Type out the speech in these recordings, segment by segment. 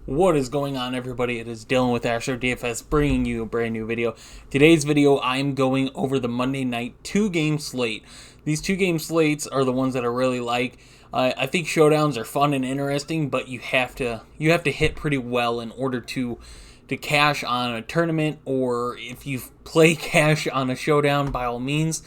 What is going on, everybody? It is Dylan with DFS bringing you a brand new video. Today's video, I'm going over the Monday night two-game slate. These two-game slates are the ones that I really like. I think showdowns are fun and interesting, but you have to hit pretty well in order to cash on a tournament, or if you play cash on a showdown, by all means.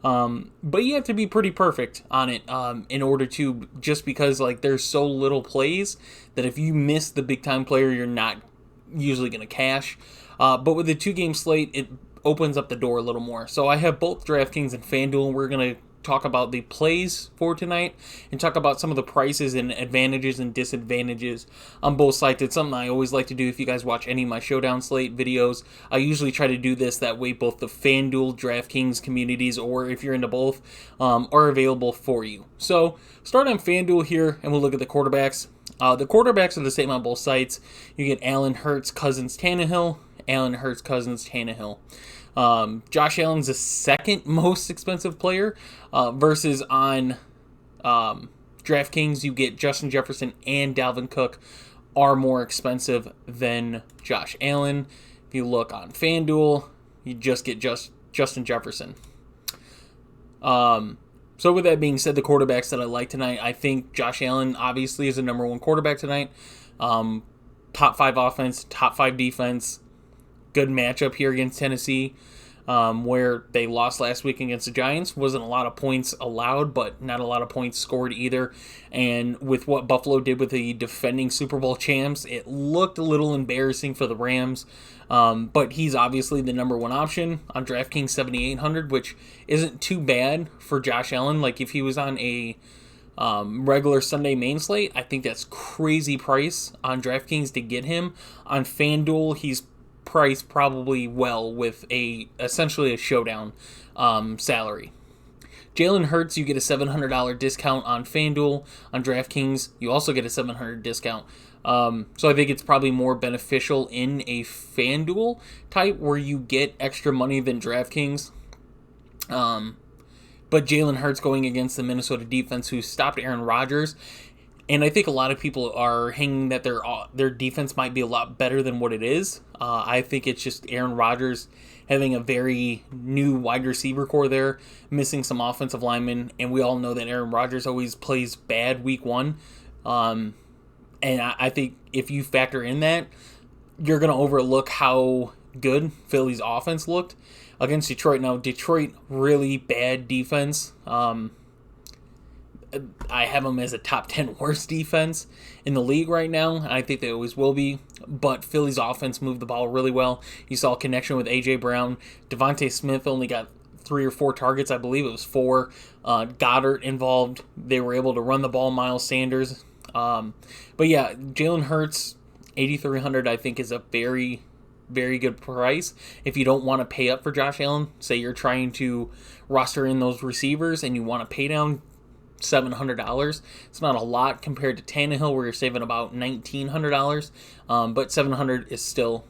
But you have to be pretty perfect on it in order to, just because there's so little plays that if you miss the big time player, you're not usually going to cash. But with the two-game slate, it opens up the door a little more. So I have both DraftKings and FanDuel. We're going to talk about the plays for tonight and talk about some of the prices and advantages and disadvantages on both sites. It's something I always like to do. If you guys watch any of my showdown slate videos, I usually try to do this. That way both the FanDuel, DraftKings communities, or if you're into both, are available for you. So start on FanDuel here and we'll look at the quarterbacks. The quarterbacks are the same on both sites. You get Allen, Hurts, Cousins, Tannehill. Allen, Hurts, Cousins, Tannehill. Josh Allen's the second most expensive player versus on DraftKings, you get Justin Jefferson and Dalvin Cook are more expensive than Josh Allen. If you look on FanDuel, you just get Justin Jefferson. So with that being said, the quarterbacks that I like tonight, I think Josh Allen obviously is the number one quarterback tonight. Top 5 offense, top 5 defense. Good matchup here against Tennessee, where they lost last week against the Giants. Wasn't a lot of points allowed, but not a lot of points scored either. And with what Buffalo did with the defending Super Bowl champs, it looked a little embarrassing for the Rams. But he's obviously the number one option on DraftKings 7,800, which isn't too bad for Josh Allen. Like if he was on a regular Sunday main slate, I think that's crazy price on DraftKings to get him. On FanDuel, he's priced probably well with essentially a showdown salary. Jalen Hurts, you get a $700 discount on FanDuel. On DraftKings, you also get a $700 discount. So I think it's probably more beneficial in a FanDuel type where you get extra money than DraftKings. But Jalen Hurts going against the Minnesota defense, who stopped Aaron Rodgers. And I think a lot of people are hanging that their defense might be a lot better than what it is. I think it's just Aaron Rodgers having a very new wide receiver core there, missing some offensive linemen, and we all know that Aaron Rodgers always plays bad week one. And I think if you factor in that, you're going to overlook how good Philly's offense looked against Detroit. Now, Detroit, really bad defense. I have them as a top 10 worst defense in the league right now, and I think they always will be. But Philly's offense moved the ball really well. You saw a connection with A.J. Brown. Devontae Smith only got 3 or 4 targets. I believe it was 4. Goddard involved. They were able to run the ball. Miles Sanders. But yeah, Jalen Hurts, 8,300, I think is a very, very good price. If you don't want to pay up for Josh Allen, say you're trying to roster in those receivers and you want to pay down $700. It's not a lot compared to Tannehill, where you're saving about $1,900, but $700 is still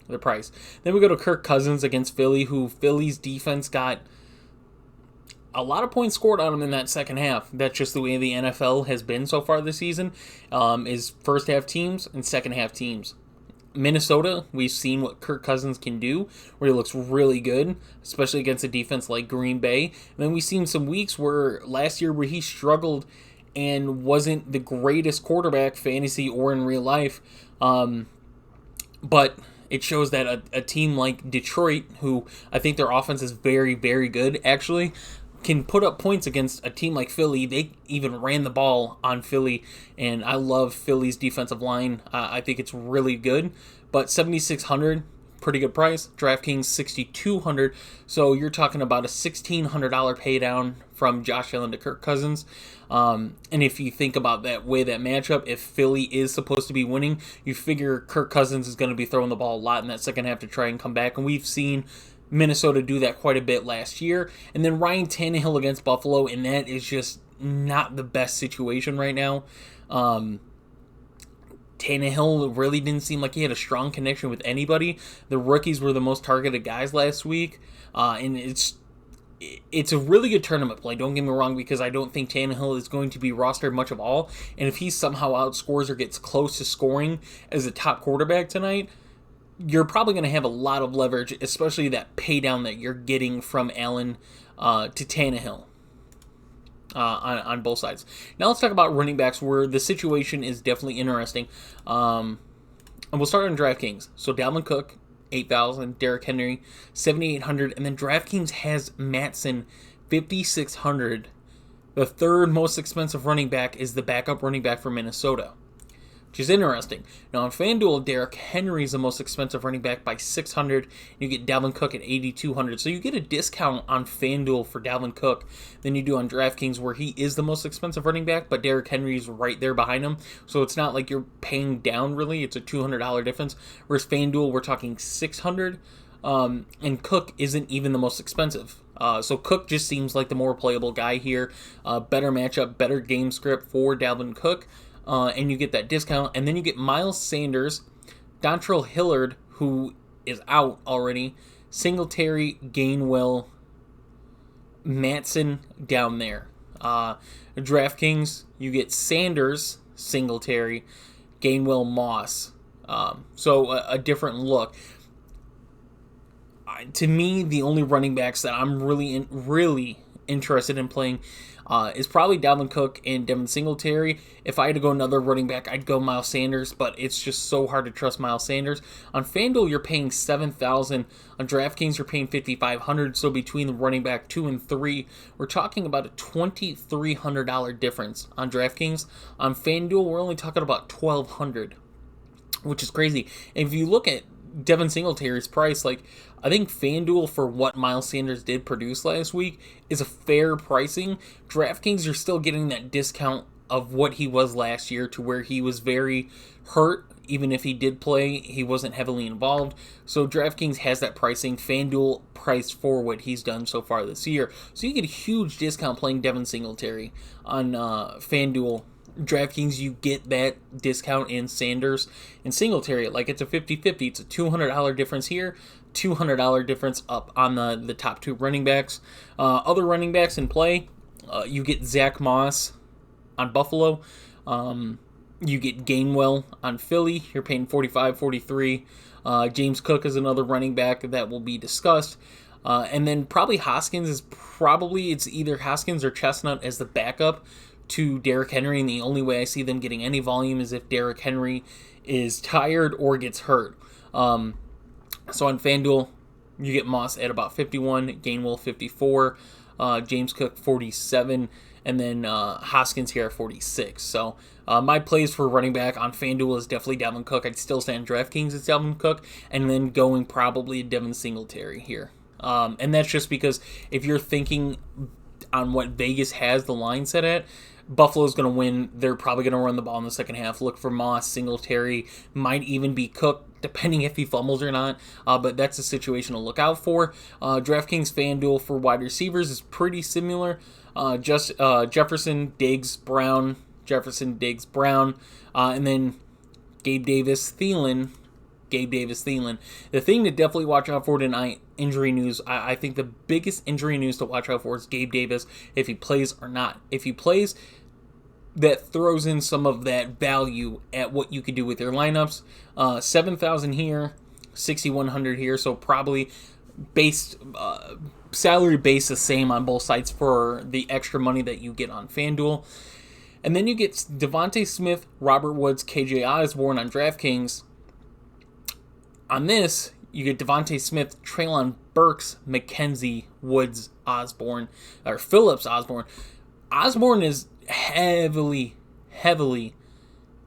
the price. Then we go to Kirk Cousins against Philly, who Philly's defense got a lot of points scored on him in that second half. That's just the way the NFL has been so far this season, is first half teams and second half teams. Minnesota, we've seen what Kirk Cousins can do, where he looks really good, especially against a defense like Green Bay. And then we've seen some weeks last year where he struggled and wasn't the greatest quarterback, fantasy or in real life. But it shows that a team like Detroit, who I think their offense is very, very good, actually, can put up points against a team like Philly. They even ran the ball on Philly, and I love Philly's defensive line. I think it's really good, but 7,600, pretty good price. DraftKings 6,200, so you're talking about a $1,600 pay down from Josh Allen to Kirk Cousins. And if you think about that matchup, if Philly is supposed to be winning, you figure Kirk Cousins is going to be throwing the ball a lot in that second half to try and come back, and we've seen Minnesota do that quite a bit last year. And then Ryan Tannehill against Buffalo, and that is just not the best situation right now. Tannehill really didn't seem like he had a strong connection with anybody. The rookies were the most targeted guys last week, and it's a really good tournament play, don't get me wrong, because I don't think Tannehill is going to be rostered much of all. And if he somehow outscores or gets close to scoring as a top quarterback tonight, you're probably going to have a lot of leverage, especially that pay down that you're getting from Allen to Tannehill on both sides. Now let's talk about running backs, where the situation is definitely interesting. And we'll start on DraftKings. So Dalvin Cook, 8,000, Derrick Henry, 7,800, and then DraftKings has Matson, 5,600. The third most expensive running back is the backup running back for Minnesota, which is interesting. Now on FanDuel, Derrick Henry is the most expensive running back by 600. You get Dalvin Cook at 8,200. So you get a discount on FanDuel for Dalvin Cook than you do on DraftKings, where he is the most expensive running back, but Derrick Henry is right there behind him. So it's not like you're paying down really. It's a $200 difference. Whereas FanDuel, we're talking 600. And Cook isn't even the most expensive. So Cook just seems like the more playable guy here. Better matchup, better game script for Dalvin Cook. And you get that discount. And then you get Miles Sanders, Dontrell Hillard, who is out already, Singletary, Gainwell, Matson down there. DraftKings, you get Sanders, Singletary, Gainwell, Moss. So a different look. To me, the only running backs that I'm really interested in playing is probably Dalvin Cook and Devin Singletary. If I had to go another running back, I'd go Miles Sanders, but it's just so hard to trust Miles Sanders. On FanDuel, you're paying $7,000. On DraftKings, you're paying $5,500. So between the running back 2 and 3, we're talking about a $2,300 difference on DraftKings. On FanDuel, we're only talking about $1,200, which is crazy. And if you look at Devin Singletary's price, like, I think FanDuel, for what Miles Sanders did produce last week, is a fair pricing. DraftKings, you're still getting that discount of what he was last year, to where he was very hurt. Even if he did play, he wasn't heavily involved. So DraftKings has that pricing. FanDuel priced for what he's done so far this year. So you get a huge discount playing Devin Singletary on FanDuel. DraftKings, you get that discount in Sanders and Singletary. Like, it's a 50-50. It's a $200 difference here, $200 difference up on the top 2 running backs. Other running backs in play, you get Zach Moss on Buffalo. You get Gainwell on Philly. You're paying $45, $43. James Cook is another running back that will be discussed. And then probably Hoskins it's either Hoskins or Chestnut as the backup to Derrick Henry, and the only way I see them getting any volume is if Derrick Henry is tired or gets hurt. So on FanDuel, you get Moss at about 51, Gainwell 54, James Cook 47, and then Hoskins here at 46. So my plays for running back on FanDuel is definitely Dalvin Cook. I'd still stand DraftKings as Dalvin Cook, and then going probably Devin Singletary here. And that's just because if you're thinking on what Vegas has the line set at, Buffalo's going to win. They're probably going to run the ball in the second half. Look for Moss, Singletary, might even be Cook, depending if he fumbles or not. But that's a situation to look out for. DraftKings FanDuel for wide receivers is pretty similar. Jefferson, Diggs, Brown, and then Gabe Davis, Thielen. The thing to definitely watch out for tonight, injury news. I think the biggest injury news to watch out for is Gabe Davis, if he plays or not. If he plays, that throws in some of that value at what you could do with your lineups. 7,000 here, 6,100 here, so probably salary base the same on both sides for the extra money that you get on FanDuel. And then you get Devontae Smith, Robert Woods, KJ Osborne on DraftKings. On this, you get Devontae Smith, Treylon Burks, McKenzie, Woods, Phillips Osborne. Osborne is heavily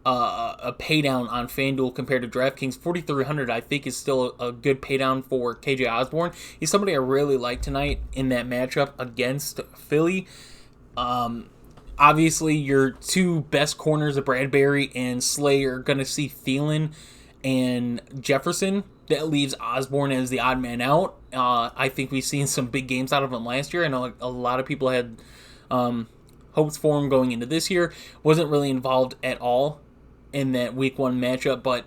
a pay down on FanDuel compared to DraftKings. 4,300 I think is still a good pay down for KJ Osborne. He's somebody I really like tonight in that matchup against Philly. Obviously, your 2 best corners of Bradbury and Slay are going to see Thielen and Jefferson. That leaves Osborne as the odd man out. I think we've seen some big games out of him last year. I know a lot of people had hopes for him going into this year. Wasn't really involved at all in that week 1 matchup, but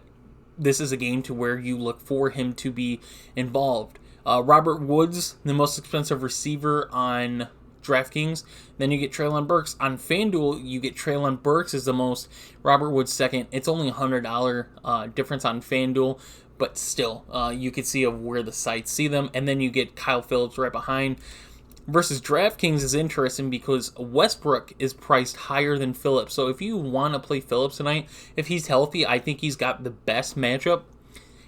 this is a game to where you look for him to be involved. Robert Woods, the most expensive receiver on DraftKings. Then you get Treylon Burks. On FanDuel, you get Treylon Burks is the most, Robert Woods second. It's only $100 difference on FanDuel, but still, you can see of where the sites see them. And then you get Kyle Phillips right behind. Versus DraftKings is interesting because Westbrook is priced higher than Phillips. So if you want to play Phillips tonight, if he's healthy, I think he's got the best matchup.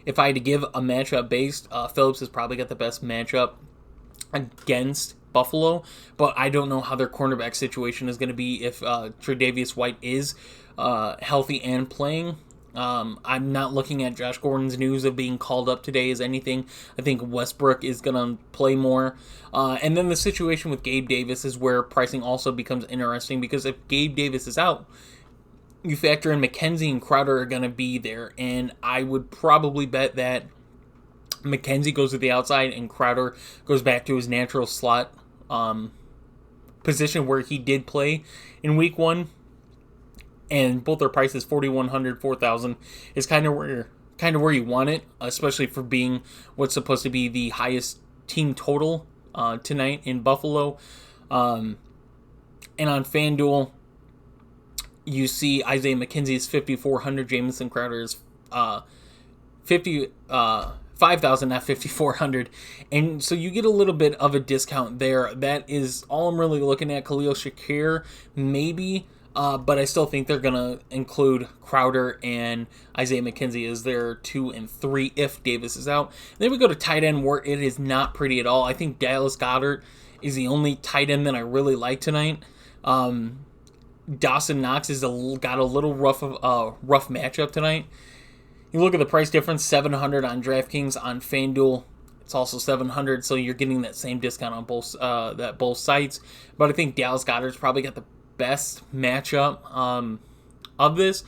If I had to give a matchup based, Phillips has probably got the best matchup against Buffalo, but I don't know how their cornerback situation is going to be if Tre'Davious White is healthy and playing. I'm not looking at Josh Gordon's news of being called up today as anything. I think Westbrook is going to play more. And then the situation with Gabe Davis is where pricing also becomes interesting, because if Gabe Davis is out, you factor in McKenzie and Crowder are going to be there, and I would probably bet that McKenzie goes to the outside and Crowder goes back to his natural slot position where he did play in week 1. And both their prices, $4,100, $4,000, is kind of where you want it, especially for being what's supposed to be the highest team total tonight in Buffalo. And on FanDuel, you see Isaiah McKenzie is $5,400, Jamison Crowder is $5,000, not $5,400, and so you get a little bit of a discount there. That is all I'm really looking at. Khalil Shakir, maybe. But I still think they're going to include Crowder and Isaiah McKenzie as their 2 and 3 if Davis is out. Then we go to tight end, where it is not pretty at all. I think Dallas Goedert is the only tight end that I really like tonight. Dawson Knox got a little rough matchup tonight. You look at the price difference, $700 on DraftKings. On FanDuel, it's also $700, so you're getting that same discount on both sites. But I think Dallas Goedert's probably got the best matchup of this.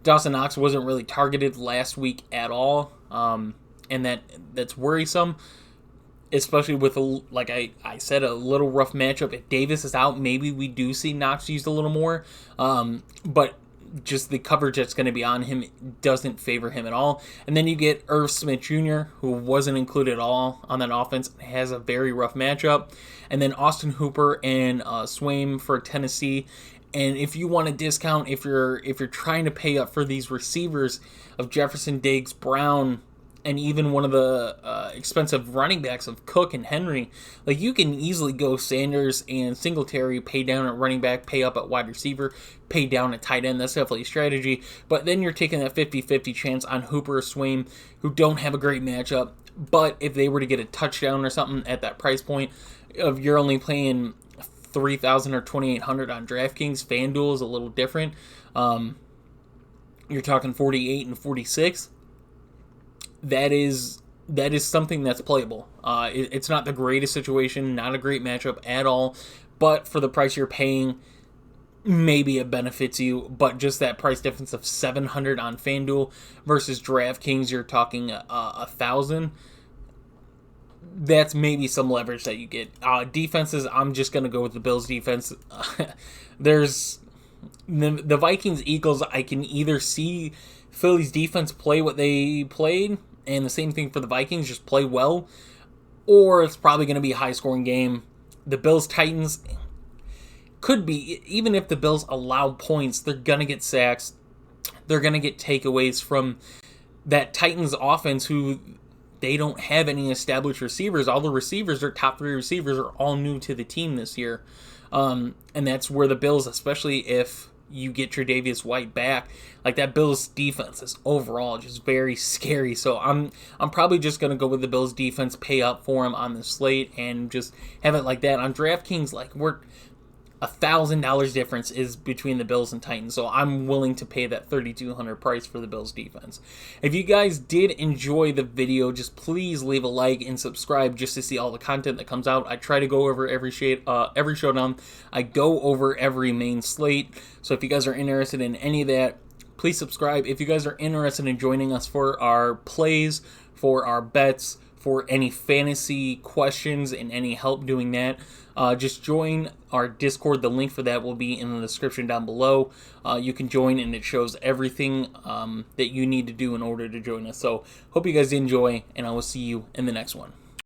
Dawson Knox wasn't really targeted last week at all, and that's worrisome, especially with, like I said, a little rough matchup. If Davis is out, maybe we do see Knox used a little more, but just the coverage that's going to be on him doesn't favor him at all. And then you get Irv Smith Jr., who wasn't included at all on that offense, has a very rough matchup. And then Austin Hooper and Swaim for Tennessee. And if you want a discount, if you're trying to pay up for these receivers of Jefferson, Diggs, Brown, and even one of the expensive running backs of Cook and Henry, like, you can easily go Sanders and Singletary, pay down at running back, pay up at wide receiver, pay down at tight end. That's definitely a strategy. But then you're taking that 50-50 chance on Hooper or Swaim, who don't have a great matchup. But if they were to get a touchdown or something at that price point, if you're only playing $3,000 or $2,800 on DraftKings, FanDuel is a little different. You're talking 48 and 46. That is something that's playable. It's not the greatest situation, not a great matchup at all, but for the price you're paying, maybe it benefits you. But just that price difference of $700 on FanDuel versus DraftKings, you're talking $1,000. That's maybe some leverage that you get. Defenses, I'm just going to go with the Bills defense. There's the Vikings Eagles. I can either see Philly's defense play what they played, and the same thing for the Vikings, just play well, or it's probably going to be a high-scoring game. The Bills-Titans could be, even if the Bills allow points, they're going to get sacks. They're going to get takeaways from that Titans offense, who they don't have any established receivers. All the receivers, their top 3 receivers, are all new to the team this year. And that's where the Bills, especially if you get Tre'Davious White back, like, that Bills defense is overall just very scary. So I'm probably just going to go with the Bills defense, pay up for him on the slate, and just have it like that. On DraftKings, like, we're $1,000 difference is between the Bills and Titans, so I'm willing to pay that $3,200 price for the Bills defense. If you guys did enjoy the video, just please leave a like and subscribe just to see all the content that comes out. I try to go over every showdown. I go over every main slate, so if you guys are interested in any of that, please subscribe. If you guys are interested in joining us for our plays, for our bets, for any fantasy questions and any help doing that, just join our Discord. The link for that will be in the description down below. You can join, and it shows everything that you need to do in order to join us. So hope you guys enjoy, and I will see you in the next one.